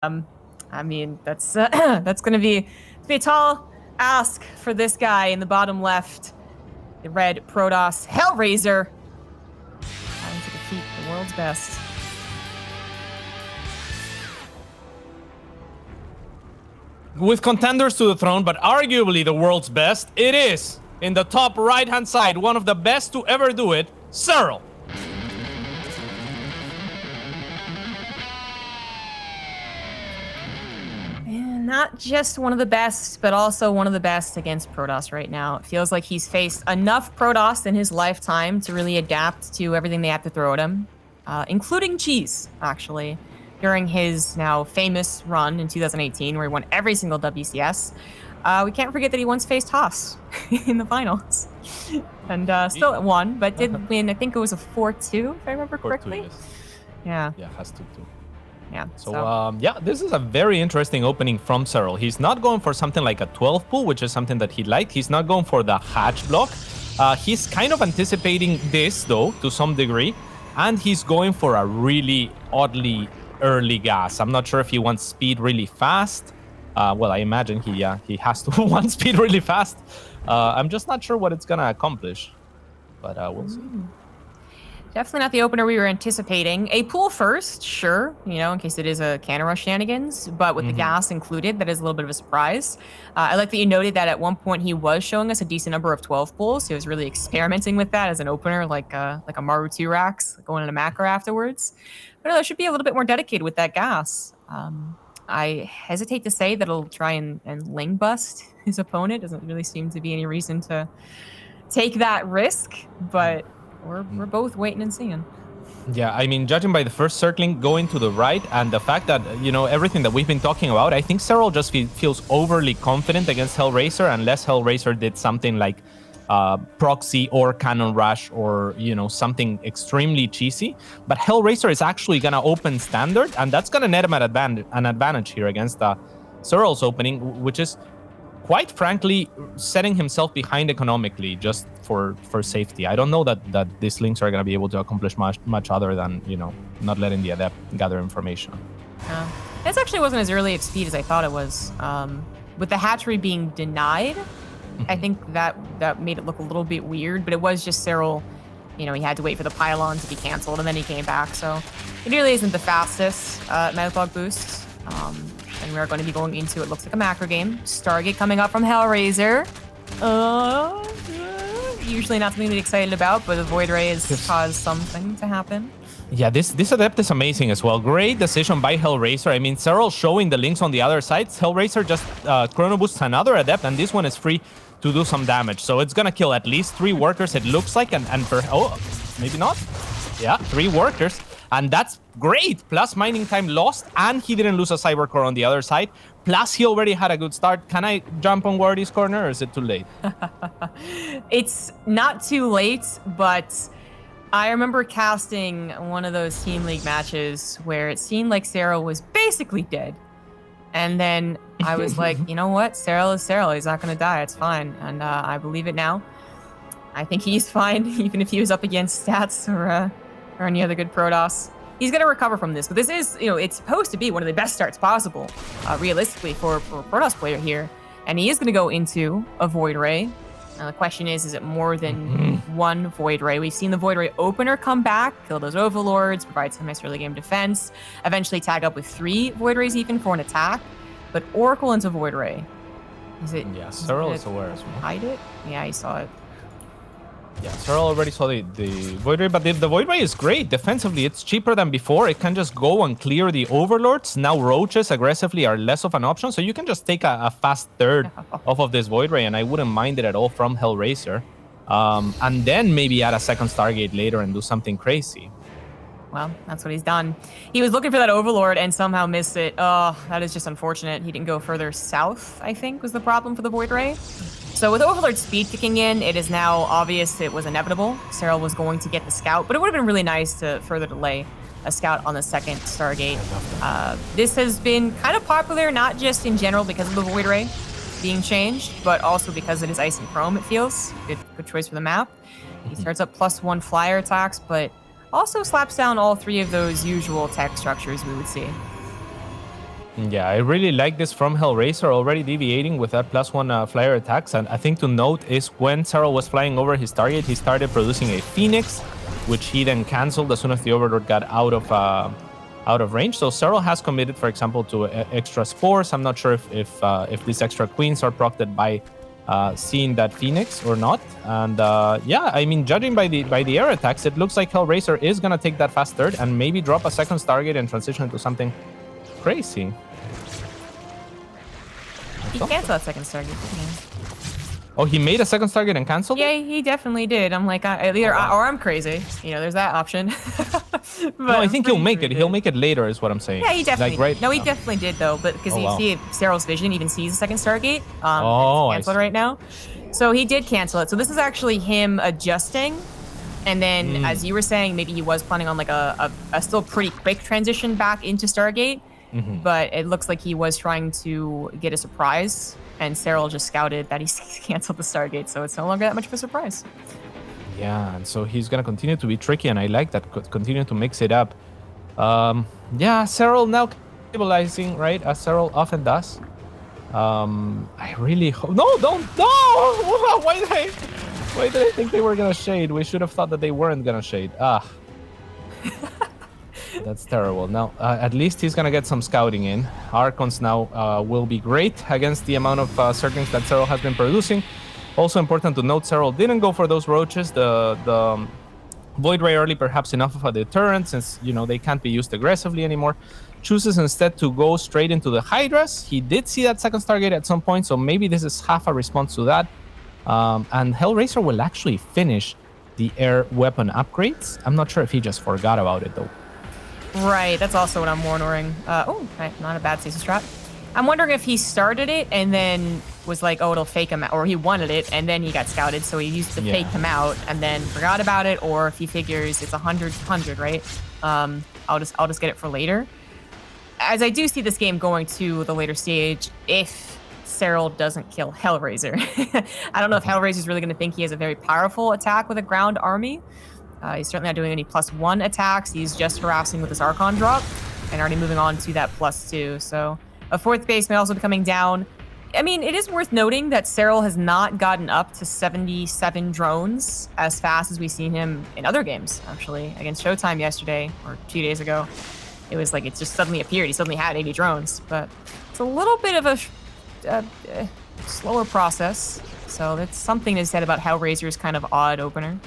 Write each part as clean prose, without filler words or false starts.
I mean, that's that's gonna be a tall ask for this guy in the bottom left, the red Protoss Hellraiser, trying to defeat the world's best. With contenders to the throne, but arguably the world's best, it is, in the top right-hand side, one of the best to ever do it, Serral. And not just one of the best, but also one of the best against Protoss right now. It feels like he's faced enough Protoss in his lifetime to really adapt to everything they have to throw at him, including cheese, actually. During his now famous run in 2018, where he won every single WCS. We can't forget that he once faced Haas in the finals. And still won, but did win, I think it was a 4-2, if I remember correctly. 4-2, yes. Yeah. Yeah, has to too. Yeah. So, yeah, this is a very interesting opening from Serral. He's not going for something like a 12 pull, which is something that he liked. He's not going for the hatch block. He's kind of anticipating this, though, to some degree. And he's going for a really oddly early gas. I'm not sure if he wants speed really fast. Well, I imagine he has to want speed really fast. I'm just not sure what it's gonna accomplish, but we'll see. Definitely not the opener we were anticipating. A pool first, sure, you know, in case it is a cannon rush shenanigans, but with the gas included, that is a little bit of a surprise. I like that you noted that at one point he was showing us a decent number of 12 pulls. He was really experimenting with that as an opener, like a Maru 2 racks, going in a macro afterwards. But no, it should be a little bit more dedicated with that gas. I hesitate to say that it'll try and ling bust his opponent. Doesn't really seem to be any reason to take that risk, but we're both waiting and seeing. Yeah, I mean, judging by the first circling going to the right and the fact that, you know, everything that we've been talking about, I think Serral just feels overly confident against Hellraiser, unless Hellraiser did something like proxy or cannon rush or, you know, something extremely cheesy. But Hellraiser is actually going to open standard, and that's going to net him an advantage here against Serral's opening, which is quite frankly setting himself behind economically just for safety. I don't know that these links are going to be able to accomplish much other than, you know, not letting the adept gather information. This actually wasn't as early at speed as I thought it was. With the hatchery being denied, I think that made it look a little bit weird, but it was just Serral, you know, he had to wait for the pylon to be canceled, and then he came back, so it really isn't the fastest Metafog boost. And we're going to be going into, it looks like a macro game. Stargate coming up from Hellraiser. Usually not something to be excited about, but the Void Ray has caused something to happen. Yeah, this adept is amazing as well. Great decision by Hellraiser. I mean, Serral showing the links on the other side. Hellraiser just chrono boosts another adept, and this one is free to do some damage. So it's gonna kill at least 3 workers, it looks like, and oh, maybe not. Yeah, 3 workers. And that's great. Plus mining time lost, and he didn't lose a Cybercore on the other side. Plus he already had a good start. Can I jump on Wardy's corner, or is it too late? It's not too late, but I remember casting one of those Team League matches where it seemed like Serral was basically dead. And then I was like, you know what? Serral is Serral. He's not going to die. It's fine. And I believe it now. I think he's fine, even if he was up against Stats or any other good Protoss. He's going to recover from this. But this is, you know, it's supposed to be one of the best starts possible, realistically, for a Protoss player here. And he is going to go into a Void Ray. The question is it more than one Void Ray? We've seen the Void Ray opener come back, kill those Overlords, provide some nice early game defense, eventually tag up with 3 Void Rays even for an attack. But Oracle into Void Ray. Is it? Yeah, Serral is aware as well. Hide it? Yeah, he saw it. Yeah, Serral already saw the Void Ray, but the Void Ray is great. Defensively, it's cheaper than before. It can just go and clear the Overlords. Now Roaches aggressively are less of an option, so you can just take a fast third off of this Void Ray, and I wouldn't mind it at all from Hellraiser. And then maybe add a second Stargate later and do something crazy. Well, that's what he's done. He was looking for that Overlord and somehow missed it. Oh, that is just unfortunate. He didn't go further south, I think, was the problem for the Void Ray. So with Overlord speed kicking in, it is now obvious it was inevitable. Serral was going to get the scout, but it would have been really nice to further delay a scout on the second Stargate. This has been kind of popular, not just in general because of the Void Ray being changed, but also because it is Ice and Chrome, it feels. Good choice for the map. He starts up +1 flyer attacks, but also slaps down all 3 of those usual tech structures we would see. Yeah, I really like this from Hellraiser, already deviating with that +1 flyer attacks. And I think to note is when Serral was flying over his target, he started producing a Phoenix, which he then canceled as soon as the Overlord got out of range. So Serral has committed, for example, to extra spores. I'm not sure if these extra queens are procted by seeing that Phoenix or not. And yeah, I mean, judging by the air attacks, it looks like Hellraiser is gonna take that fast third and maybe drop a second target and transition into something crazy. He canceled that second target. Oh, he made a second target and canceled Yeah, it? he definitely did. I'm like, either or I'm crazy. You know, there's that option. No, I think he'll make it. He'll make it later, is what I'm saying. Yeah, he definitely like, right? did. No, he definitely did, though. But because you see Serral's vision even sees the second Stargate. Oh, it's canceled right now. So he did cancel it. So this is actually him adjusting. And then, as you were saying, maybe he was planning on like a still pretty quick transition back into Stargate. But it looks like he was trying to get a surprise. And Serral just scouted that he canceled the Stargate. So it's no longer that much of a surprise. Yeah, and so he's going to continue to be tricky. And I like that, continue to mix it up. Yeah, Serral now stabilizing, right? As Serral often does. I really hope... No, don't! No! Why did I think they were gonna shade? We should have thought that they weren't gonna shade. That's terrible. Now, at least he's gonna get some scouting in. Archons now will be great against the amount of Zerglings that Serral has been producing. Also important to note, Serral didn't go for those roaches. The Void Ray early, perhaps enough of a deterrent, since, you know, they can't be used aggressively anymore. Chooses instead to go straight into the Hydras. He did see that second target at some point, so maybe this is half a response to that. And Hellraiser will actually finish the air weapon upgrades. I'm not sure if he just forgot about it, though. Right, that's also what I'm wondering. Oh, right, not a bad stasis trap. I'm wondering if he started it and then was like, oh, it'll fake him out, or he wanted it and then he got scouted, so he used to fake him out and then forgot about it, or if he figures it's 100, right? I'll just get it for later. As I do see this game going to the later stage, if Serral doesn't kill Hellraiser. I don't know if Hellraiser's really going to think he has a very powerful attack with a ground army. He's certainly not doing any +1 attacks. He's just harassing with his Archon drop and already moving on to that +2. So a fourth base may also be coming down. I mean, it is worth noting that Serral has not gotten up to 77 drones as fast as we've seen him in other games, actually. Against Showtime yesterday, or 2 days ago. It was like it just suddenly appeared. He suddenly had 80 drones. But it's a little bit of a slower process. So that's something to be said about Hellraiser's kind of odd opener.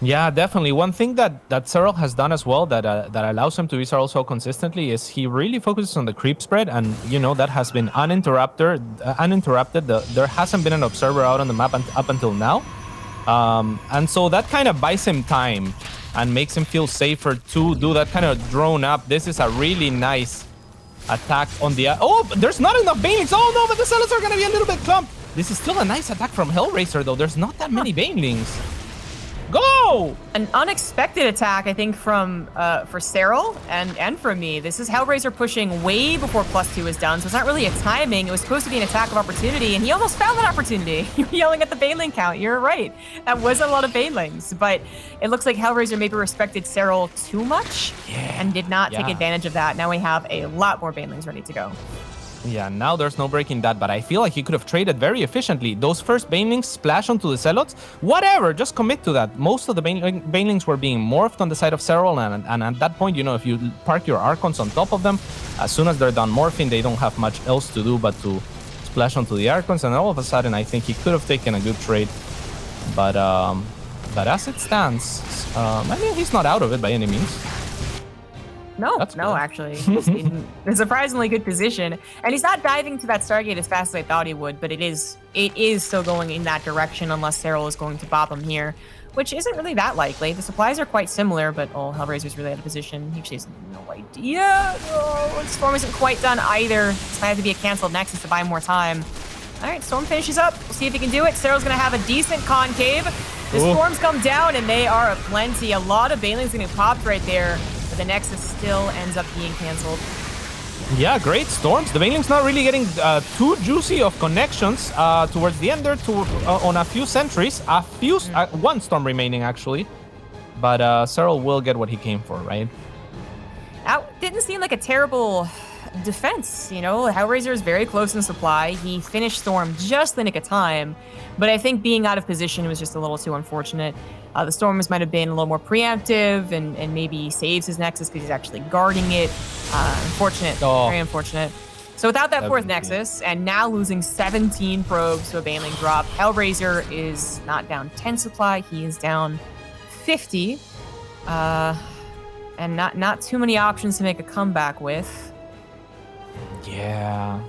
Yeah, definitely. One thing that Serral has done as well that allows him to be Serral so consistently is he really focuses on the creep spread, and you know that has been uninterrupted. There hasn't been an observer out on the map up until now, and so that kind of buys him time and makes him feel safer to do that kind of drone up. This is a really nice attack on the... Oh, there's not enough Banelings. Oh no, but the Zealots are going to be a little bit clumped. This is still a nice attack from Hellraiser, though. There's not that many Banelings. Go! An unexpected attack, I think, from for Serral and for me. This is Hellraiser pushing way before +2 is done, so it's not really a timing. It was supposed to be an attack of opportunity, and he almost found that opportunity. You were yelling at the Baneling count. You're right. That was a lot of Banelings, but it looks like Hellraiser maybe respected Serral too much and did not take advantage of that. Now we have a lot more Banelings ready to go. Yeah, now there's no breaking that, but I feel like he could have traded very efficiently. Those first Banelings splash onto the Zealots. Whatever, just commit to that. Most of the Banelings were being morphed on the side of Serral, and at that point, you know, if you park your Archons on top of them, as soon as they're done morphing, they don't have much else to do but to splash onto the Archons, and all of a sudden, I think he could have taken a good trade. But as it stands, I mean, he's not out of it by any means. No, actually. He's in a surprisingly good position. And he's not diving to that Stargate as fast as I thought he would, but it is still going in that direction unless Serral is going to bop him here, which isn't really that likely. The supplies are quite similar, but Hellraiser's really out of position. He actually has no idea. Oh, Storm isn't quite done either. This might have to be a canceled Nexus to buy more time. All right, Storm finishes up. We'll see if he can do it. Serral's going to have a decent concave. The Storms come down, and they are aplenty. A lot of Banelings getting popped right there. The Nexus still ends up being canceled. Yeah, great Storms. The Baneling's not really getting too juicy of connections towards the end there on a few sentries. One Storm remaining, actually. But Serral will get what he came for, right? That didn't seem like a terrible defense. You know, Hellraiser is very close in supply. He finished Storm just the nick of time, but I think being out of position was just a little too unfortunate. The Stormers might have been a little more preemptive and maybe saves his Nexus because he's actually guarding it. Unfortunate, very unfortunate. So without that fourth Nexus, and now losing 17 probes to a Baneling drop, Hellraiser is not down 10 supply, he is down 50. And not too many options to make a comeback with. Yeah.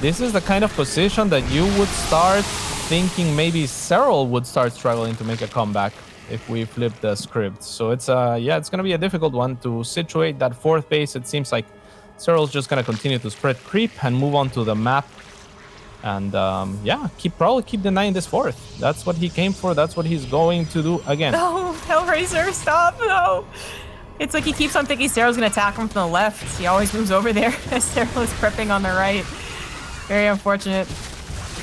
This is the kind of position that you would start thinking maybe Serral would start struggling to make a comeback if we flip the script. So it's it's gonna be a difficult one to situate that fourth base. It seems like Serral's just gonna continue to spread creep and move on to the map. And probably keep denying this fourth. That's what he came for. That's what he's going to do again. No, Hellraiser, stop, no. It's like he keeps on thinking Serral's gonna attack him from the left. He always moves over there as Serral is prepping on the right. Very unfortunate.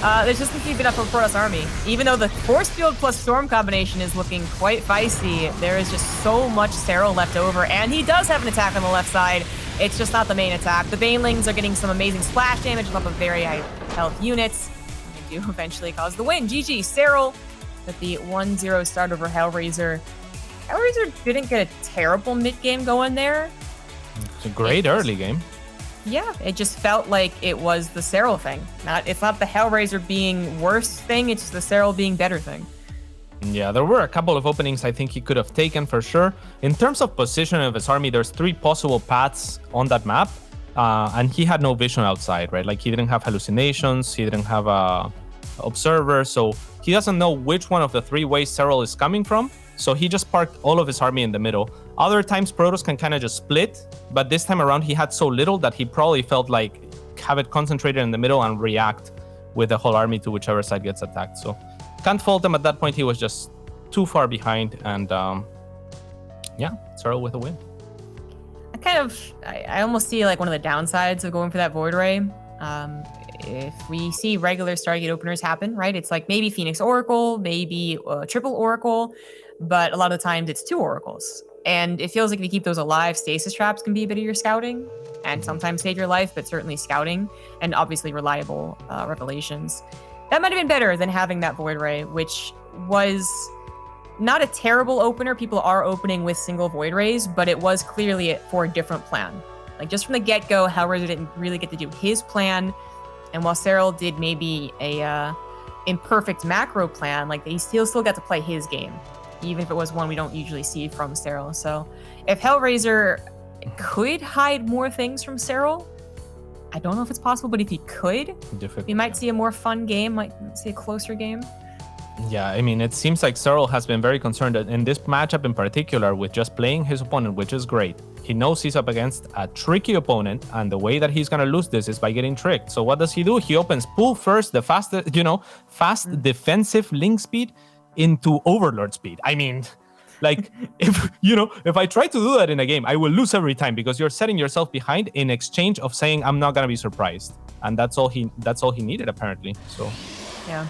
There's just not keeping up for Protoss army. Even though the Force Field plus Storm combination is looking quite feisty, there is just so much Serral left over, and he does have an attack on the left side. It's just not the main attack. The Banelings are getting some amazing splash damage off of very high health units. They do eventually cause the win. GG, Serral with the 1-0 start over Hellraiser. Hellraiser didn't get a terrible mid-game going there. It's a great early game. Yeah, it just felt like it was the Serral thing. It's not the Hellraiser being worse thing, it's the Serral being better thing. Yeah, there were a couple of openings I think he could have taken for sure. In terms of position of his army, there's 3 possible paths on that map, and he had no vision outside, right? Like he didn't have hallucinations, he didn't have a observer, so he doesn't know which one of the 3 ways Serral is coming from. So he just parked all of his army in the middle. Other times Protoss can kind of just split, but this time around he had so little that he probably felt like have it concentrated in the middle and react with the whole army to whichever side gets attacked. So can't fault him at that point. He was just too far behind, and Serral with a win. I almost see like one of the downsides of going for that Void Ray. If we see regular Stargate openers happen, right? It's like maybe Phoenix Oracle, maybe triple Oracle, but a lot of the times it's 2 Oracles. And it feels like if you keep those alive, stasis traps can be a bit of your scouting and sometimes save your life, but certainly scouting and obviously reliable revelations. That might have been better than having that Void Ray, which was not a terrible opener. People are opening with single Void Rays, but it was clearly for a different plan. Like just from the get-go, Hellraiser didn't really get to do his plan. And while Serral did maybe a imperfect macro plan, like he still got to play his game, even if it was one we don't usually see from Serral. So if Hellraiser could hide more things from Serral, I don't know if it's possible, but if he could, we might see a more fun game, might see a closer game. Yeah, I mean, it seems like Serral has been very concerned in this matchup in particular with just playing his opponent, which is great. He knows he's up against a tricky opponent, and the way that he's going to lose this is by getting tricked. So what does he do? He opens pull first, the fastest, fast defensive link speed into overlord speed. I mean, like, if I try to do that in a game, I will lose every time because you're setting yourself behind in exchange of saying, I'm not going to be surprised. And that's all he needed, apparently. So, yeah.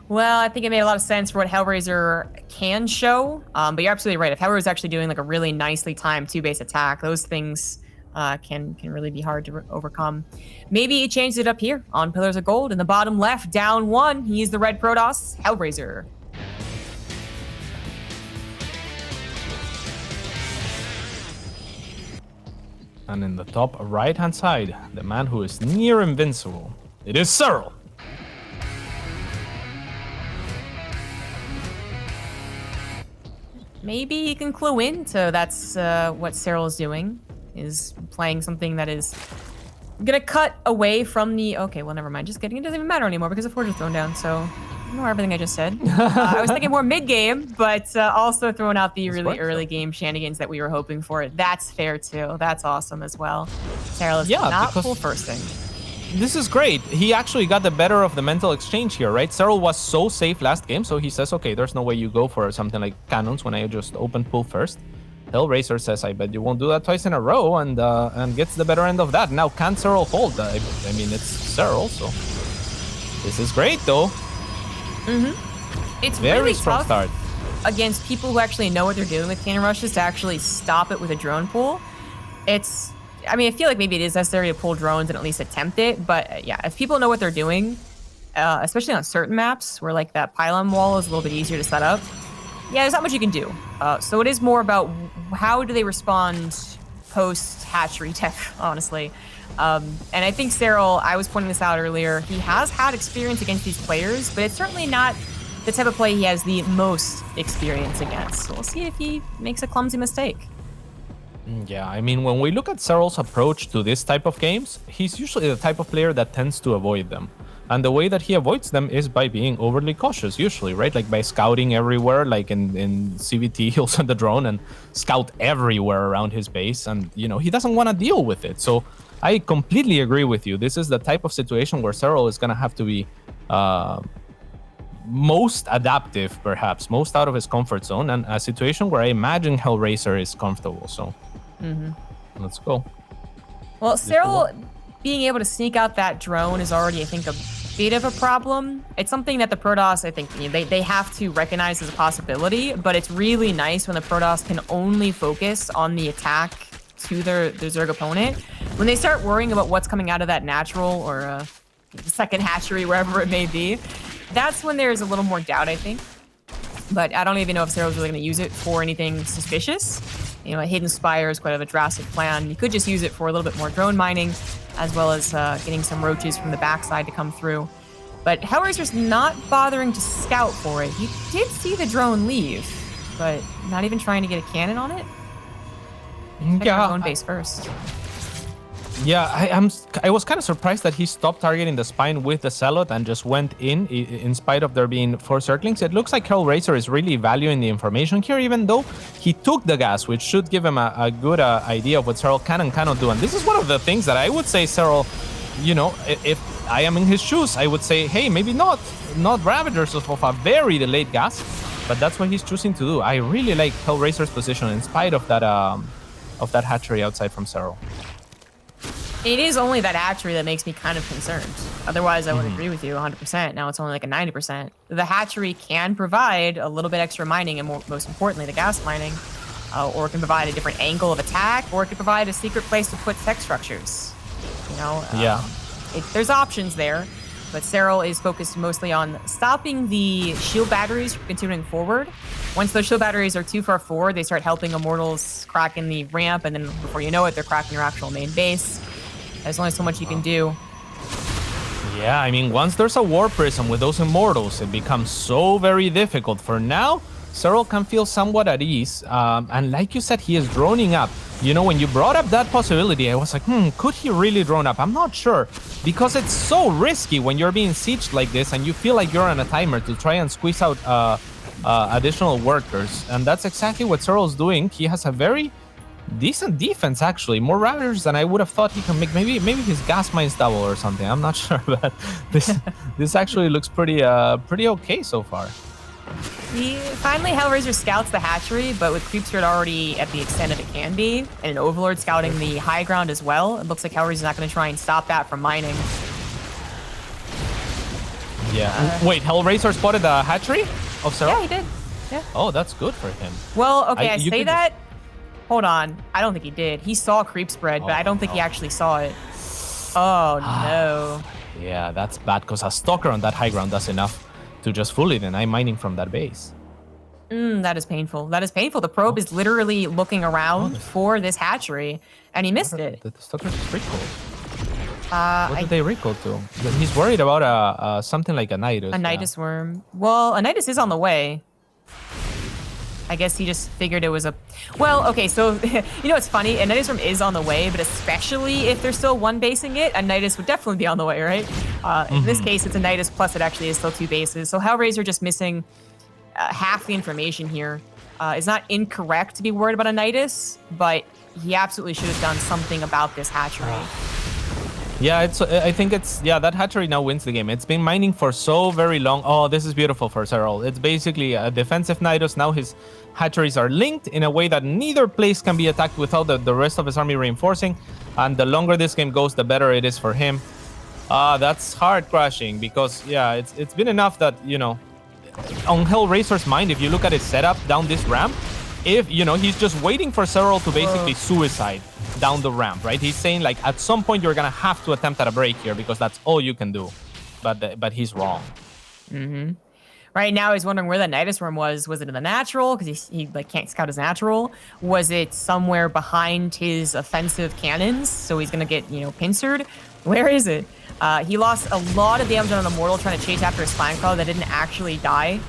Well, I think it made a lot of sense for what Hellraiser can show. But you're absolutely right. If Hellraiser's actually doing like a really nicely timed 2-base attack, those things can really be hard to overcome. Maybe he changed it up here on Pillars of Gold. In the bottom left, down 1, he's the red Protoss, Hellraiser. And in the top right-hand side, the man who is near invincible, it is Serral. Maybe he can clue into that's what Serral is doing, is playing something that is gonna cut away from the... Okay, well, never mind. Just kidding. It doesn't even matter anymore because the forge is thrown down, so ignore everything I just said. I was thinking more mid-game, but also throwing out the really early game shenanigans that we were hoping for. That's fair, too. That's awesome as well. Serral is not full firsting. This is great. He actually got the better of the mental exchange here, right? Serral was so safe last game, so he says, okay, there's no way you go for something like cannons when I just open pull first. Hellraiser says, I bet you won't do that twice in a row, and gets the better end of that. Now, can Serral hold? I mean, it's Serral, so this is great, though. It's very really strong tough start against people who actually know what they're doing with cannon rushes to actually stop it with a drone pull. I mean, I feel like maybe it is necessary to pull drones and at least attempt it. But yeah, if people know what they're doing, especially on certain maps where like that pylon wall is a little bit easier to set up, yeah, there's not much you can do. So it is more about how do they respond post-hatchery tech, honestly. And I think Serral, I was pointing this out earlier, he has had experience against these players, but it's certainly not the type of play he has the most experience against. So we'll see if he makes a clumsy mistake. Yeah, I mean, when we look at Serral's approach to this type of games, he's usually the type of player that tends to avoid them. And the way that he avoids them is by being overly cautious, usually, right? Like by scouting everywhere, like in CVT, he'll send the drone and scout everywhere around his base. And, you know, he doesn't want to deal with it. So I completely agree with you. This is the type of situation where Serral is going to have to be most adaptive, perhaps, most out of his comfort zone, and a situation where I imagine Hellraiser is comfortable. So let's go. Well, Serral being able to sneak out that drone is already, I think, a bit of a problem. It's something that the Protoss, I think, they have to recognize as a possibility, but it's really nice when the Protoss can only focus on the attack to their Zerg opponent. When they start worrying about what's coming out of that natural or second hatchery, wherever it may be, that's when there's a little more doubt, I think. But I don't even know if Serral's really going to use it for anything suspicious. You know, a hidden spire is quite a drastic plan. You could just use it for a little bit more drone mining, as well as getting some roaches from the backside to come through. But Hellraiser's not bothering to scout for it. He did see the drone leave, but not even trying to get a cannon on it. Check our own base first. Yeah, I was kind of surprised that he stopped targeting the spine with the Zealot and just went in spite of there being 4 circlings. It looks like Hellraiser is really valuing the information here, even though he took the gas, which should give him a good idea of what Serral can and cannot do. And this is one of the things that I would say Serral, you know, if I am in his shoes, I would say, hey, maybe not Ravagers of a very delayed gas, but that's what he's choosing to do. I really like Hellraiser's position in spite of that hatchery outside from Serral. It is only that hatchery that makes me kind of concerned. Otherwise, I would agree with you 100%. Now it's only like a 90%. The hatchery can provide a little bit extra mining, and most importantly, the gas mining, or it can provide a different angle of attack, or it can provide a secret place to put tech structures. You know, there's options there, but Serral is focused mostly on stopping the shield batteries from continuing forward. Once those shield batteries are too far forward, they start helping Immortals crack in the ramp, and then before you know it, they're cracking your actual main base. There's only so much you can do. Yeah, I mean, once there's a War Prism with those Immortals, it becomes so very difficult. For now, Serral can feel somewhat at ease. And like you said, he is droning up. You know, when you brought up that possibility, I was like, could he really drone up? I'm not sure. Because it's so risky when you're being sieged like this and you feel like you're on a timer to try and squeeze out additional workers. And that's exactly what Serral's doing. He has a very decent defense, actually. More Ravagers than I would have thought he can make. Maybe his gas mine's double or something. I'm not sure, but this actually looks pretty okay so far. Finally, Hellraiser scouts the hatchery, but with Creepsword already at the extent that it can be, and an Overlord scouting the high ground as well, it looks like Hellraiser's not going to try and stop that from mining. Yeah. Wait, Hellraiser spotted the hatchery of Serral? Yeah, he did. Yeah. Oh, that's good for him. Well, okay, I say that. Hold on. I don't think he did. He saw creep spread, but I don't think he actually saw it. Oh, no. Yeah, that's bad, because a Stalker on that high ground does enough to just fool it, and I'm mining from that base. That is painful. That is painful. The probe is literally looking around for this hatchery, and he missed it. The Stalker's recalled. What did they recall to? He's worried about something like a Nidus. A Nidus worm. Well, a Nidus is on the way. I guess he just figured it was a... Well, okay, so, you know what's funny? A Nidus worm is on the way, but especially if they're still one-basing it, a Nidus would definitely be on the way, right? In this case, it's a Nidus, plus it actually is still 2 bases. So Hellraiser just missing half the information here. Is not incorrect to be worried about a Nidus, but he absolutely should have done something about this hatchery. Yeah, I think that hatchery now wins the game. It's been mining for so very long. Oh, this is beautiful for Serral. It's basically a defensive Nidus. Now his hatcheries are linked in a way that neither place can be attacked without the rest of his army reinforcing. And the longer this game goes, the better it is for him. That's hard crashing, because, yeah, it's been enough that, you know, on Hellraiser's mind, if you look at his setup down this ramp, if, you know, he's just waiting for Serral to basically suicide. down the ramp, right? He's saying like at some point you're gonna have to attempt at a break here because that's all you can do. But he's wrong. Right now he's wondering where that Nidus room was. Was it in the natural? Because he like can't scout his natural. Was it somewhere behind his offensive cannons? So he's gonna get, you know, pincered. Where is it? He lost a lot of damage on an Immortal trying to chase after a Spine Crawler that didn't actually die.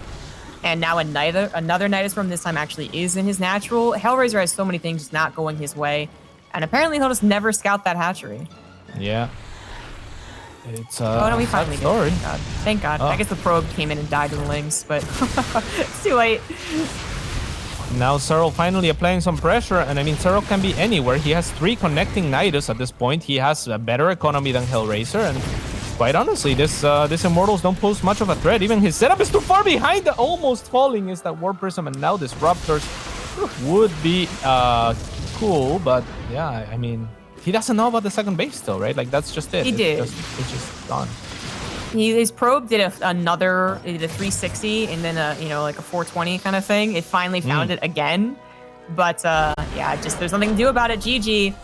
And now another Nidus room this time actually is in his natural. Hellraiser has so many things just not going his way. And apparently he'll just never scout that hatchery. Yeah. It's oh no, we finally story. did. Thank God. I guess the probe came in and died to the Lynx, but it's too late. Now Serral finally applying some pressure, and I mean Serral can be anywhere. He has 3 connecting Nidus at this point. He has a better economy than Hellraiser, and quite honestly, this Immortals don't pose much of a threat. Even his setup is too far behind. The almost falling is that Warp Prism, and now Disruptors would be cool, but yeah, I mean, he doesn't know about the second base still, right? Like, that's just it. He did. It's just gone. His probe did another, it did a 360 and then a, you know, like a 420 kind of thing. It finally found it again. But yeah, just there's nothing to do about it. GG.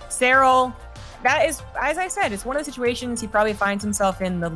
Serral, that is, as I said, it's one of the situations he probably finds himself in the